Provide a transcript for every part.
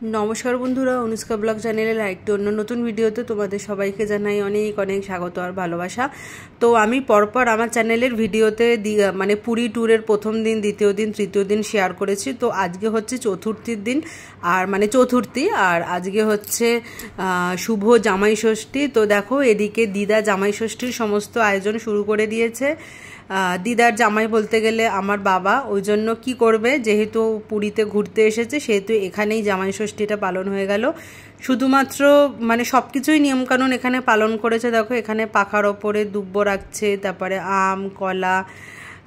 नमस्कार बंधुरा Anushka blog channel आरेकटी अन्य नतून भिडियोते तुम्हादेर सबाइके जानाई अनेक अनेक स्वागत और भालोबासा। तो आमी परपर आमार चैनेलेर भिडियोते माने पुरी टूरेर प्रथम दिन द्वितीय दिन तृतीय दिन शेयर करेছি। तो आजके होच्छे चतुर्थीर दिन और माने चतुर्थी और आजके होच्छे शुभ जामाई षष्ठी। तो देखो एदिके दिदा जामाई षष्ठीर समस्त आयोजन शुरू करे दिएছে। दिदार जामाई बोलते गेले आमार बाबा ओई जन्य कि करबे जेहेतु पुरीते घुरते एसेছে सेहेतु एखानेई जामाई षष्ठीटा पालन हये गेल। शुधुमात्र माने सबकिछुई नियम कानून एखाने पालन करेছে। देखो एखाने पाखार ओपरे दुब्बो राखছে, तारपरे आम कला,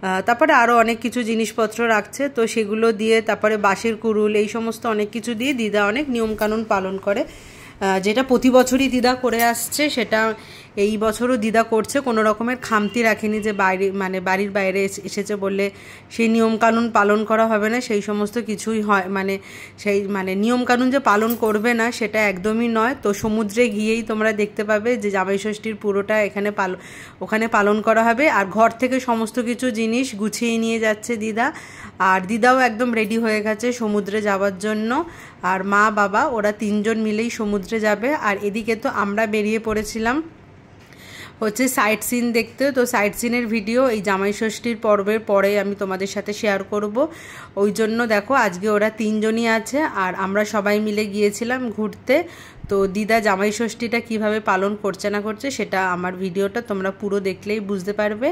तारपरे आरो अनेक किछु जिनिसपत्र राखছে। तो सेगुलो दिए तारपरे बाँशेर कुड़ुल এই সমস্ত অনেক কিছু দিয়ে দিদা অনেক নিয়ম কানুন পালন করে, যেটা প্রতি বছরই দিদা করে আসছে সেটা এই বছরও দিদা করছে। কোনো রকমের খামতি রাখেনি যে বাইরে মানে বাড়ির বাইরে এসেছে বললে সেই নিয়ম কানুন পালন করা হবে না, সেই সমস্ত কিছুই হয় মানে সেই মানে নিয়ম কানুন যে পালন করবে না সেটা একদমই নয়। তো সমুদ্রে গিয়েই তোমরা দেখতে পাবে যে জামাই ষষ্ঠীর পুরোটা এখানে ওখানে পালন করা হবে। আর ঘর থেকে সমস্ত কিছু জিনিস গুছিয়ে নিয়ে যাচ্ছে দিদা, আর দিদাও একদম রেডি হয়ে গেছে সমুদ্রে যাওয়ার জন্য। আর মা বাবা ওরা তিনজন মিলেই সমুদ্রে যাবে। আর এদিকে তো আমরা বেরিয়ে পড়েছিলাম হচ্ছে সাইট সিন দেখতে। তো সাইট সিনের ভিডিও এই জামাই ষষ্ঠীর পর্বের পরে আমি তোমাদের সাথে শেয়ার করব। ওই জন্য দেখো আজকে ওরা তিনজনই আছে আর আমরা সবাই মিলে গিয়েছিলাম ঘুরতে। তো দিদা জামাই ষষ্ঠীটা কীভাবে পালন করছে না করছে সেটা আমার ভিডিওটা তোমরা পুরো দেখলেই বুঝতে পারবে।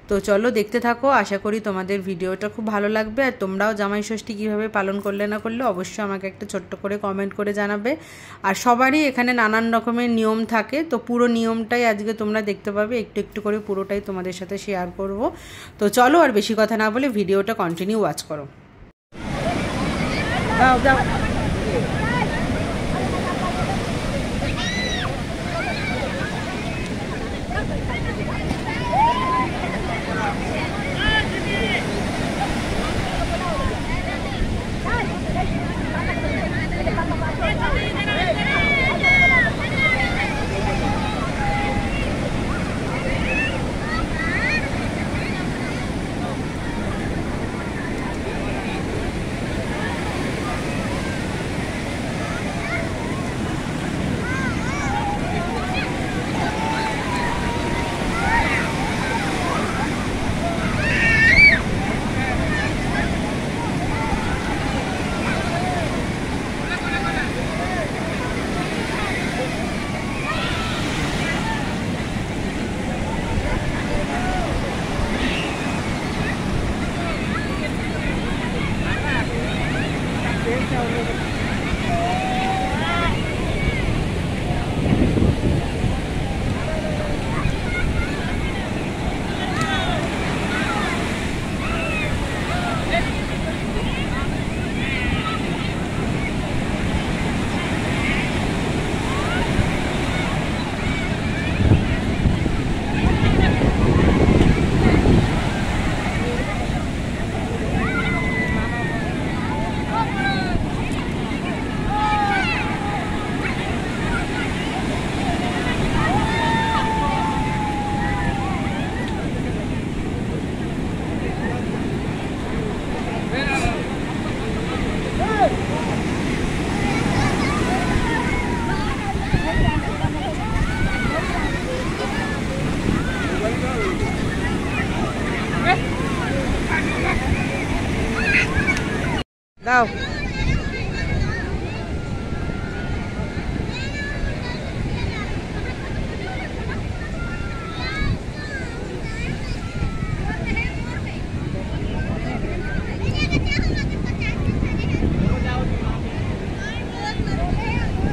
তো চলো দেখতে থাকো, আশা করি তোমাদের ভিডিওটা খুব ভালো লাগবে। আর তোমরাও জামাই ষষ্ঠী কীভাবে পালন করলে না করলে অবশ্যই আমাকে একটা ছোট্ট করে কমেন্ট করে জানাবে। আর সবারই এখানে নানান রকমের নিয়ম থাকে, তো পুরো নিয়মটাই আজকে তোমরা দেখতে পাবে, একটু একটু করে পুরোটাই তোমাদের সাথে শেয়ার করব। তো চলো আর বেশি কথা না বলে ভিডিওটা কন্টিনিউ ওয়াচ করো। দাও দাও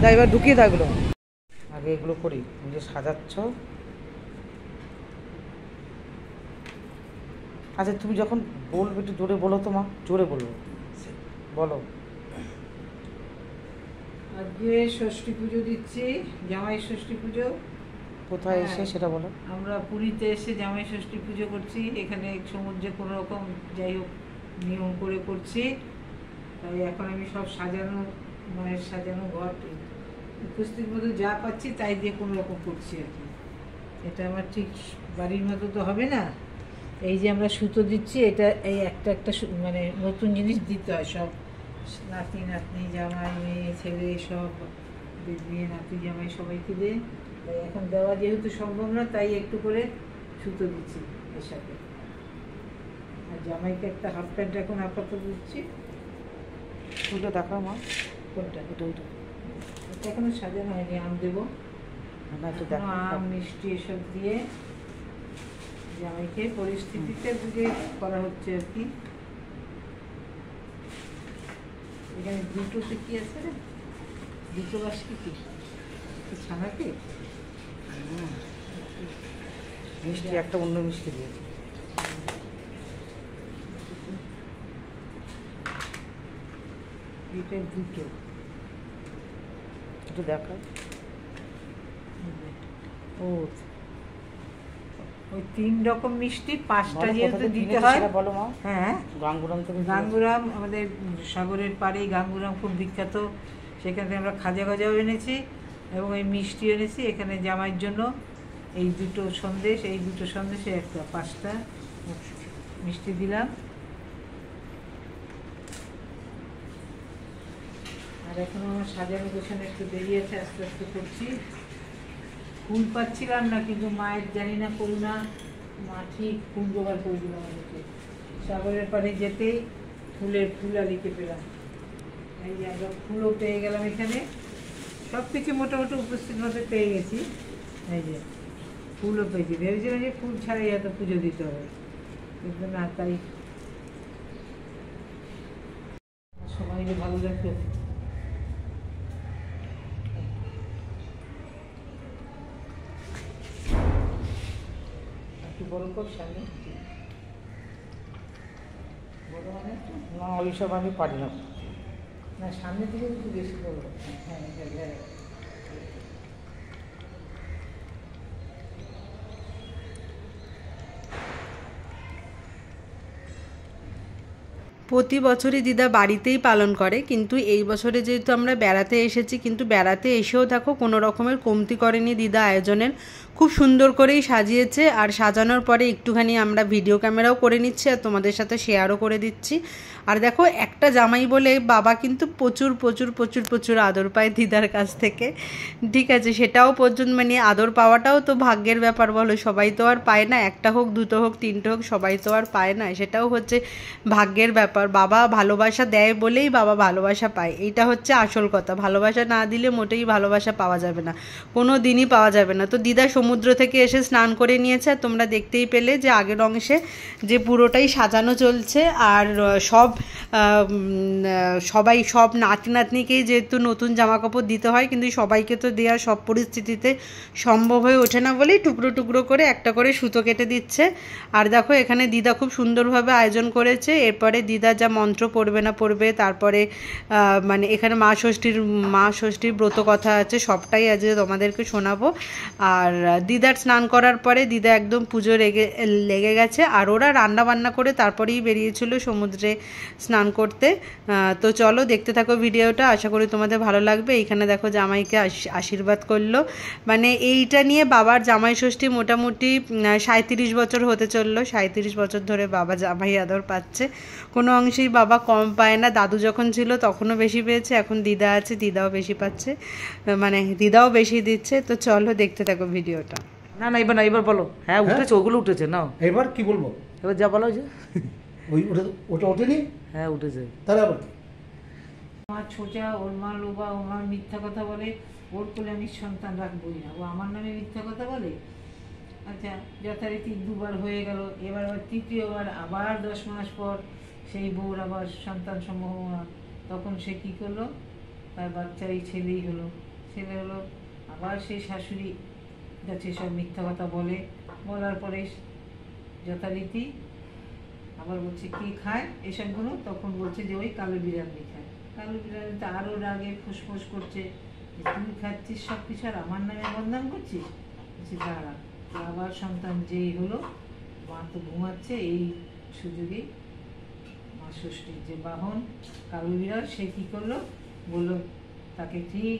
দাও এবার ঢুকিয়ে থাকলো। আগে এগুলো করি, নিজে সাজাচ্ছ। আচ্ছা তুমি যখন বলবে একটু জোরে বলো তো মা, জোরে বলবো, বলো। আজকে ষষ্ঠী পুজো দিচ্ছি, জামাই ষষ্ঠী পুজো। কোথায় এসে সেটা বলো। আমরা পুরীতে এসে জামাই ষষ্ঠী পুজো করছি। এখানে সমুদ্রে কোনো রকম যাই হোক নিয়ম করে করছি। তাই এখন আমি সব সাজানো, মায়ের সাজানো ঘর উপস্থিত মতো যা পাচ্ছি তাই দিয়ে কোনো রকম করছি আর কি। এটা আমার ঠিক বাড়ির মতো তো হবে না। এই যে আমরা সুতো দিচ্ছি, এটা এই একটা একটা মানে নতুন জিনিস দিতে হয়, সব নাতি নাতনি জামাই মেয়ে ছেলে সব মেয়ে নাতি জামাই সবাইকে দিয়ে তাই এখন দেওয়া যেহেতু সম্ভব না তাই একটু করে সুতো দিচ্ছি এর সাথে। আর জামাইকে একটা হাফ প্যান্ট এখন আপাতত দিচ্ছি। ওটা দেখা মা, কোনটা? এটা ওইটা এটা এখনো সাজানো হয়নি, আম দেবো। না, এটা এখনো দেখা আম মিষ্টি এসব দিয়ে জামাইকে পরিস্থিতিতে বুঝে করা হচ্ছে আর কি। এখানে দুটোতে কি আছে রে? দুটো বাসকি কি ছানা কি মিষ্টি, একটা অন্য মিষ্টি দিয়েছে। এটা দুটো একটু দেখা। ও ওই 3 রকম মিষ্টি 5টা যেহেতু দিতে হয়। বলো মা। হ্যাঁ, গাঙ্গুরাম থেকে। গাঙ্গুরাম আমাদের সাগরের পাড়ে গাঙ্গুরাম খুব বিখ্যাত, সেখান থেকে আমরা খাজা গজাও এনেছি এবং এই মিষ্টি এনেছি। এখানে জামাইয়ের জন্য এই দুটো সন্দেশ, এই দুটো সন্দেশে একটা 5টা মিষ্টি দিলাম। আর এখনো আমার সাজানো গোছানো একটু দেরি আছে, আস্তে আস্তে করছি। ফুল পাচ্ছিলাম না, কিন্তু মায়ের জানি না করুণা, মা ঠিক ফুল জোগাড় করে দিল আমাদেরকে। সাগরের পাড়ে যেতেই ফুলের ফুলালিকে পেলাম। এই যে আমরা ফুলও পেয়ে গেলাম এখানে, সব কিছু মোটামুটি উপস্থিতভাবে পেয়ে গেছি। এই যে ফুলও পেয়েছি, ভেবেছিলাম যে ফুল ছাড়াই হয়তো পুজো দিতে হবে, কিন্তু না, তাই সবাই ভালো লাগতো। একটু বড় কর সামনে, বড় মানে একটু না, ওইসব আমি পারি না। না, সামনে থেকে একটু বেশি করবো। হ্যাঁ হ্যাঁ হ্যাঁ। প্রতি বছরই দিদা বাড়িতেই পালন করে, কিন্তু এই বছরে যেহেতু আমরা বেড়াতে এসেছি, কিন্তু বেড়াতে এসেও দেখো কোনো রকমের কমতি করেনি দিদা আয়োজনের। খুব সুন্দর করেই সাজিয়েছে, আর সাজানোর পরে একটুখানি আমরা ভিডিও ক্যামেরাও করে নিচ্ছি আর তোমাদের সাথে শেয়ারও করে দিচ্ছি। আর দেখো, একটা জামাই বলে বাবা কিন্তু প্রচুর প্রচুর প্রচুর প্রচুর আদর পায় দিদার কাছ থেকে। ঠিক আছে, সেটাও পর্যন্ত মানে আদর পাওয়াটাও তো ভাগ্যের ব্যাপার বলো, সবাই তো আর পায় না, একটা হোক দুটো হোক তিনটে হোক সবাই তো আর পায় না, সেটাও হচ্ছে ভাগ্যের ব্যাপার। বাবা ভালোবাসা দেয় বলেই বাবা ভালোবাসা পায়, এইটা হচ্ছে আসল কথা। ভালোবাসা না দিলে মোটেই ভালোবাসা পাওয়া যাবে না, কোনো দিনই পাওয়া যাবে না। তো দিদা সমুদ্র থেকে এসে স্নান করে নিয়েছে, আর তোমরা দেখতেই পেলে যে আগের অংশে যে পুরোটাই সাজানো চলছে। আর সব নাতি নাতনিকেই যেহেতু নতুন জামা কাপড় দিতে হয়, কিন্তু সবাইকে তো দেওয়া সব পরিস্থিতিতে সম্ভব হয়ে ওঠে না বলেই টুকরো টুকরো করে একটা করে সুতো কেটে দিচ্ছে। আর দেখো, এখানে দিদা খুব সুন্দরভাবে আয়োজন করেছে। এরপরে দিদা যা মন্ত্র পড়বে না পড়বে, তারপরে মানে এখানে মা ষষ্ঠীর ব্রত কথা আছে, সবটাই আজকে তোমাদেরকে শোনাবো। আর দিদার স্নান করার পরে দিদা একদম পুজো লেগে গেছে, আর ওরা রান্না বান্না করে তারপরেই বেরিয়েছিল সমুদ্রে স্নান করতে। তো চলো দেখতে থাকো ভিডিওটা, আশা করি তোমাদের ভালো লাগবে। এইখানে দেখো জামাইকে আশীর্বাদ করলো, মানে এইটা নিয়ে বাবার জামাই ষষ্ঠী মোটামুটি 37 বছর হতে চললো। 37 বছর ধরে বাবা জামাই আদর পাচ্ছে, কোনো অংশেই বাবা কম পায় না। দাদু যখন ছিল তখনও বেশি পেয়েছে, এখন দিদা আছে, দিদাও বেশি পাচ্ছে, মানে দিদাও বেশি দিচ্ছে। তো চলো দেখতে থাকো ভিডিওটা। না না, এবার বলো। হ্যাঁ উঠেছে, ওগুলো উঠেছে। নাও এবার কি বলবো? এবার যা বলো যে ওটা ওঠেনি। হ্যাঁ উঠেছে। তাহলে আবার কি? আমার ছোচা, ওর মা লোবা, ওর মা মিথ্যা কথা বলে, ওর কোলে আমি সন্তান রাখবই না, ও আমার নামে মিথ্যা কথা বলে। আচ্ছা, যথারীতি 2বার হয়ে গেল, এবার আবার 3য়বার, আবার 10 মাস পর সেই বউর আবার সন্তান সম্ভাবনা। তখন সে কী করলো, তার বাচ্চার এই ছেলে হলো, আবার সেই শাশুড়ি কাছে সব মিথ্যা কথা বলার পরে যথারীতি আবার বলছে কি খায় এসবগুলো, তখন বলছে যে ওই কালো বিড়ালি খায়। কালো বিড়ালি তো আরও রাগে ফুসফুস করছে, তুই খাচ্ছিস সব কিছু আর আমার নামে বদনাম করছিস। বলছি দাঁড়া, আবার সন্তান যেই হলো, মা তো ঘুমাচ্ছে, এই সুযোগেই মা ষষ্ঠীর যে বাহন কালো বিড়াল, সে কী করলো, বললো তাকে ঠিক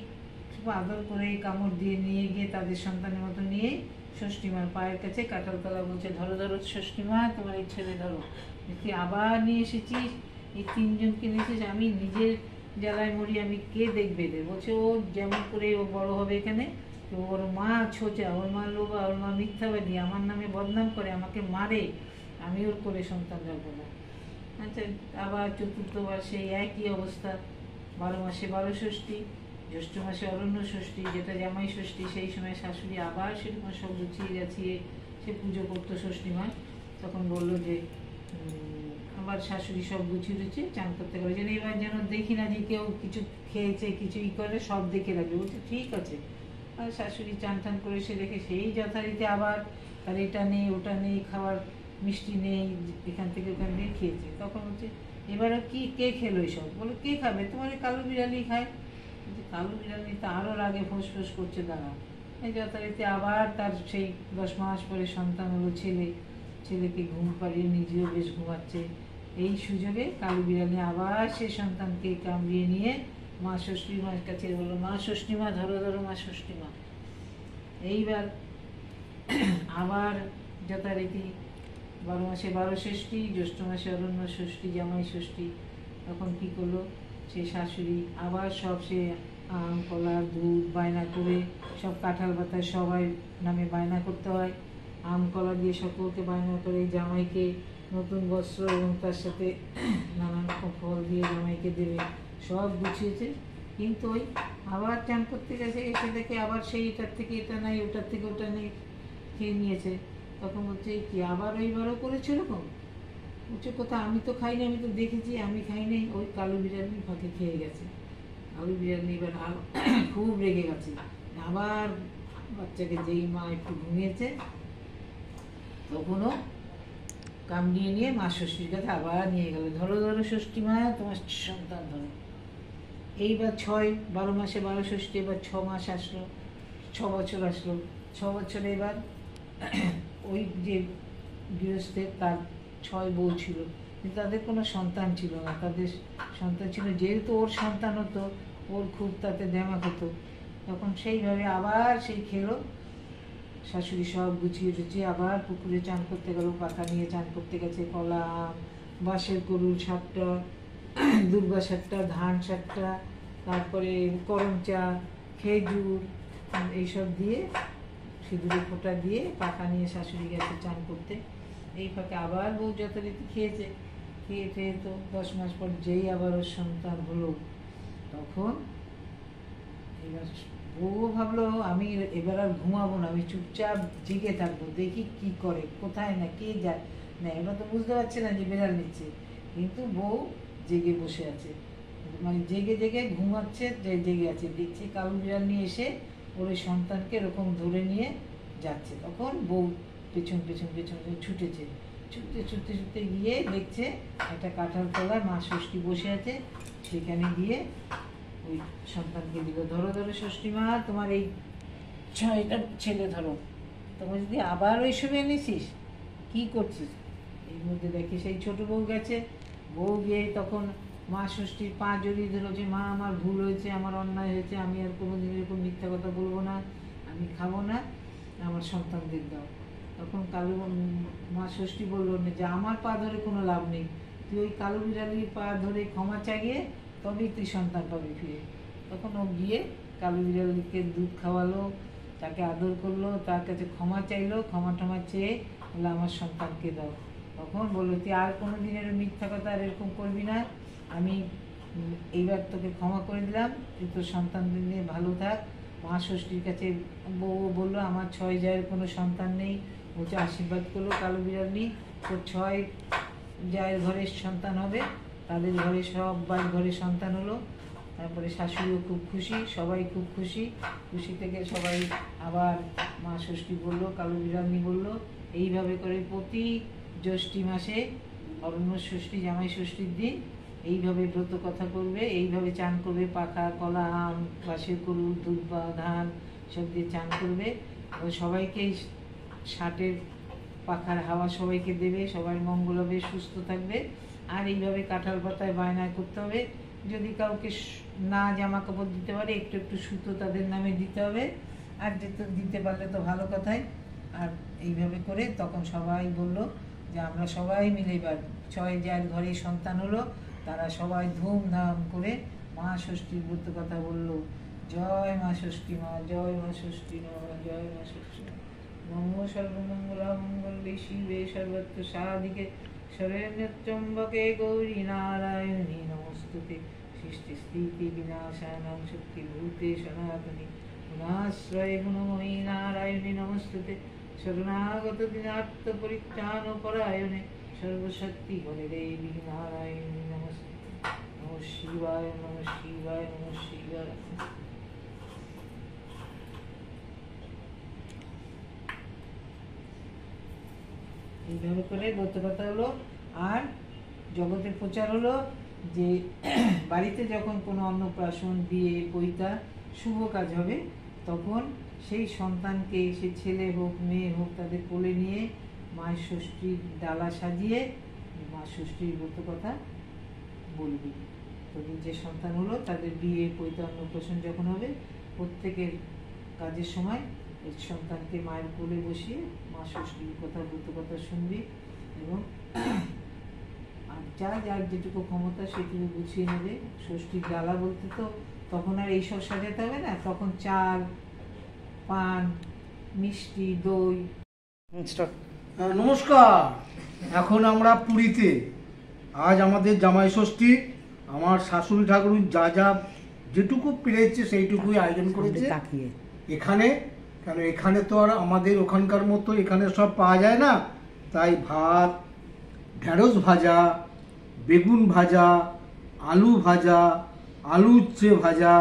খুব আদর করে কামড় দিয়ে নিয়ে গিয়ে তাদের সন্তানের মতো নিয়ে ষষ্ঠীমার পায়ের কাছে কাঁঠালতলা বলছে ধরো ধরো ষষ্ঠীমা, তোমার এই ছেলে ধরো। তুই আবার নিয়ে এসেছিস, এই তিনজনকে নিয়েছিস, আমি নিজের জ্বালায় মরি, আমি কে দেখবে এদের? বলছে ও যেমন করে ও বড় হবে এখানে, তো ওর মা ছোচা, ওর মা লোভা, ওর মা মিথ্যাবাদী, আমার নামে বদনাম করে, আমাকে মারে, আমি ওর করে সন্তান রাখবো না। আচ্ছা, আবার চতুর্থবার সেই একই অবস্থা, 12 মাসে 12 ষষ্ঠী, জ্যৈষ্ঠ মাসে অরণ্য ষষ্ঠী, যেটা জামাই ষষ্ঠী, সেই সময় শাশুড়ি আবার সেরকম সব গুছিয়ে গাছিয়ে সে পুজো করতো ষষ্ঠী মাস। তখন বললো যে আবার শাশুড়ি সব গুছিয়ে রয়েছে, চান করতে গেলে যেন এবার যেন দেখি না যে কেউ কিছু খেয়েছে, কিছু ই করে, সব দেখে রাখবে। বলছে ঠিক আছে। আর শাশুড়ি চান টান করে সে দেখে সেই যথারীতি আবার তার এটা নেই ওটা নেই, খাবার মিষ্টি নেই, এখান থেকে ওখান থেকে খেয়েছে। তখন হচ্ছে এবারে কি কে খেলো এইসব? বলে কে খাবে, তোমার এই কালো বিড়ালি খায়। কালো বিড়ালি তো আরও রাগে ফোঁস ফোঁস করছে দাঁড়া। এই যথারীতি আবার তার সেই 10 মাস পরে সন্তান হলো ছেলে, ছেলেকে ঘুম পাড়িয়ে নিজেও বেশ ঘুমাচ্ছে। এই সুযোগে কালো বিড়ালি আবার সে সন্তানকে কামড়িয়ে নিয়ে মা ষষ্ঠী মার কাছে বললো, মা ষষ্ঠী মা ধরো ধরো মা ষষ্ঠী মা। এইবার আবার যথারীতি 12 মাসে 12 ষষ্ঠী, জ্যৈষ্ঠ মাসে অরণ্য ষষ্ঠী, জামাই ষষ্ঠী। তখন কি করলো সে শাশুড়ি আবার সব সে আম কলা দুধ বায়না করে, সব কাঁঠাল পাতায় সবাই নামে বায়না করতে হয়, আম কলা দিয়ে সকলকে বায়না করে, জামাইকে নতুন বস্ত্র এবং তার সাথে নানান রকম ফল দিয়ে জামাইকে দেবে, সব গুছিয়েছে। কিন্তু ওই আবার চান করতে গেছে, এসে দেখে আবার সেই এটার থেকে এটা নাই, ওটার থেকে ওটা নেই, খেয়ে নিয়েছে। তখন বলছে কি আবার ওইবারও করেছে এরকম? বলছে কোথায়, আমি তো খাইনি, আমি তো দেখেছি, আমি খাইনি। ওই কালো বিড়ালি ফাঁকে খেয়ে গেছে। কালো বিড়ালি এবার খুব রেগে গেছে। আবার বাচ্চাকে যেই মা একটু ঘুমিয়েছে তখনও কামড়িয়ে নিয়ে মা ষষ্ঠীর কাছে আবার নিয়ে গেল, ধরো ধরো ষষ্ঠী মা তোমার সন্তান ধরো। এইবার 12 মাসে 12 ষষ্ঠী, এবার 6 মাস আসলো, 6 বছর আসলো। 6 বছরে এবার ওই যে গৃহস্থের তার 6 বউ ছিল, কিন্তু তাদের কোনো সন্তান ছিল না। তাদের সন্তান ছিল, যেহেতু ওর সন্তান হতো ওর খুব তাতে দেমাক হতো। তখন সেইভাবে আবার সেই খেলো, শাশুড়ি সব গুছিয়ে টুছিয়ে আবার পুকুরে চান করতে গেল, পাখা নিয়ে চান করতে গেছে, কলা আম, বাঁশের গরুর 7টা, দুর্বা 7টা, ধান 7টা, তারপরে করম চা, খেজুর, এইসব দিয়ে সিঁদুরে ফোঁটা দিয়ে পাখা নিয়ে শাশুড়ি গেছে চান করতে। এই ফাঁকে আবার বউ যথারীতি খেয়েছে, খেয়ে খেয়ে তো 10 মাস পর যেই আবার ওর সন্তান হলো, তখন এবার বউ ভাবলো আমি এবার আর ঘুমাবো না, আমি চুপচাপ জেগে থাকবো, দেখি কি করে, কোথায় না কে যায় না। এবার তো বুঝতে পারছে না যে বেড়াল নিচ্ছে, কিন্তু বউ জেগে বসে আছে, মানে জেগে জেগে ঘুমাচ্ছে, জেগে আছে। দেখছি কালো বিড়াল নিয়ে এসে ওর সন্তানকে এরকম ধরে নিয়ে যাচ্ছে। তখন বউ পেছন পেছন পেছন ছুটেছে, ছুটতে ছুটতে ছুটতে গিয়ে দেখছে একটা কাঁঠাল তলায় মা ষষ্ঠী বসে আছে, সেখানে গিয়ে ওই সন্তানকে দিল, ধরো ধরো ষষ্ঠী মা তোমার এই 6টা ছেলে ধরো। তোমার যদি আবার ওইসব এনেছিস, কি করছিস? এর মধ্যে দেখি সেই ছোট বউ গেছে, বউ গিয়ে তখন মা ষষ্ঠীর পা জড়িয়ে দিল যে মা আমার ভুল হয়েছে, আমার অন্যায় হয়েছে, আমি আর কোনোদিন এরকম মিথ্যা কথা বলবো না, আমি খাবো না, আমার সন্তানদের দাও। তখন কালো মা ষষ্ঠী বললো যে আমার পা ধরে কোনো লাভ নেই, তুই ওই কালো বিড়ালির পা ধরে ক্ষমা চাইয়ে তবেই তুই সন্তান পাবি ফিরে। তখন ও গিয়ে কালো বিড়ালিকে দুধ খাওয়ালো, তাকে আদর করলো, তার কাছে ক্ষমা চাইলো, ক্ষমা টমা চেয়ে বলে আমার সন্তানকে দাও। তখন বললো তুই আর কোনো দিনের মিথ্যা কথা আর এরকম করবি না, আমি এইবার তোকে ক্ষমা করে দিলাম, তুই তোর সন্তানদের নিয়ে ভালো থাক। মা ষষ্ঠীর কাছে বউ বললো আমার 6 জায়ের কোনো সন্তান নেই, বলছে আশীর্বাদ করলো কালো বিড়ালি, তোর 6 জায়ের ঘরে সন্তান হবে, তাদের ঘরে সবাই ঘরে সন্তান হলো। তারপরে শাশুড়িও খুব খুশি, সবাই খুব খুশি, খুশি থেকে সবাই আবার মা ষষ্ঠী বললো, কালো বিড়ালি বললো, এইভাবে করে প্রতি জ্যৈষ্ঠী মাসে অরণ্য ষষ্ঠী জামাই ষষ্ঠীর দিন এইভাবে ব্রত কথা করবে, এইভাবে চান করবে, পাখা কলা আম বাঁশের গরু দুধ বা ধান সব দিয়ে চান করবে। সবাইকে 60-এর পাখার হাওয়া সবাইকে দেবে, সবাই মঙ্গল হবে, সুস্থ থাকবে। আর এইভাবে কাঁঠাল পাতায় বায়না করতে হবে, যদি কাউকে না জামা কাপড় দিতে পারে একটু একটু সুতো তাদের নামে দিতে হবে, আর দিতে পারলে তো ভালো কথাই। আর এইভাবে করে তখন সবাই বলল যে আমরা সবাই মিলে এবার 6 জায়ের ঘরে সন্তান হলো, তারা সবাই ধুমধাম করে মা ষষ্ঠীর ব্রত কথা বললো। জয় মা ষষ্ঠী মা, জয় মা ষষ্ঠী মা, জয় মা ষষ্ঠী মা। নমো সর্বমঙ্গলা মঙ্গলে শিবে সর্বত্র সাধিকে শরণ্যত্র্যম্বকে গৌরী নারায়ণী নমস্তুতে। সৃষ্টি স্থিতি বিনাশানাং শক্তিভূতে সনাতনী গুণাশ্রয়ে গুণময়ী নারায়ণী নমস্তুতে। শরণাগত দিনার্থ পরিত্রাণ পরায়ণে সর্বশক্তি বলে দেবী নারায়ণী নমস্তুতে। নমঃ শিবায়, নমঃ শিবায়, নমঃ শিবায়। এইভাবে করে ব্রত কথা হলো। আর জগতের প্রচার হলো যে বাড়িতে যখন কোনো অন্নপ্রাশন, বিয়ে, পৈতা, শুভ কাজ হবে, তখন সেই সন্তানকে, সে ছেলে হোক মেয়ে হোক, তাদের কোলে নিয়ে মায়ের ষষ্ঠীর ডালা সাজিয়ে মা ষষ্ঠীর ব্রত কথা বলবি। তোদের যে সন্তান হলো তাদের বিয়ে, পৈতা, অন্নপ্রাশন যখন হবে, প্রত্যেকের কাজের সময় এই সন্তানকে মায়ের কোলে বসিয়ে মা ষষ্ঠীর কথা, ব্রত কথা শুনবি। এবং আর যার যেটুকু ক্ষমতা সেটুকু গুছিয়ে নেবে। ষষ্ঠীর ডালা বলতে তো তখন আর এইসব সাজাতে হবে না, তখন চাল, পান, মিষ্টি, দই। নমস্কার। এখন আমরা পুরীতে। আজ আমাদের জামাই ষষ্ঠী। আমার শাশুড়ি ঠাকুর যা যা যেটুকু পেরেছে সেইটুকুই আয়োজন করেছে এখানে। কেন এখানে তো আর আমাদের ওখানকার মতো এখানে সব পাওয়া যায় না, তাই ভাত, ঢেঁড়স ভাজা, বেগুন ভাজা, আলু ভাজা, আলু উচ্ছে ভাজা,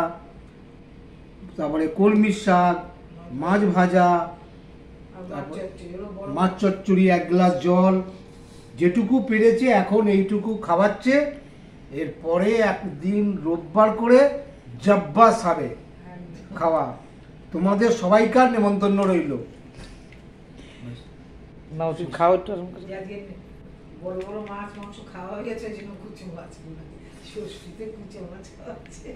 তারপরে কলমির শাক, মাছ ভাজা, মাছ চচ্চড়ি, 1 গ্লাস জল, যেটুকু পেরেছে এখন এইটুকু খাওয়াচ্ছে। এরপরে একদিন রোববার করে জব্বাস হবে খাওয়া। তোমাদের সবাইকার নেমন্তন্ন রইল। না তুমি খাও একটু। বড় বড় মাছ মাংস খাওয়া হয়ে গেছে, যেন কুচো মাছ, ষষ্ঠীতে কুচো মাছ খাওয়াচ্ছে।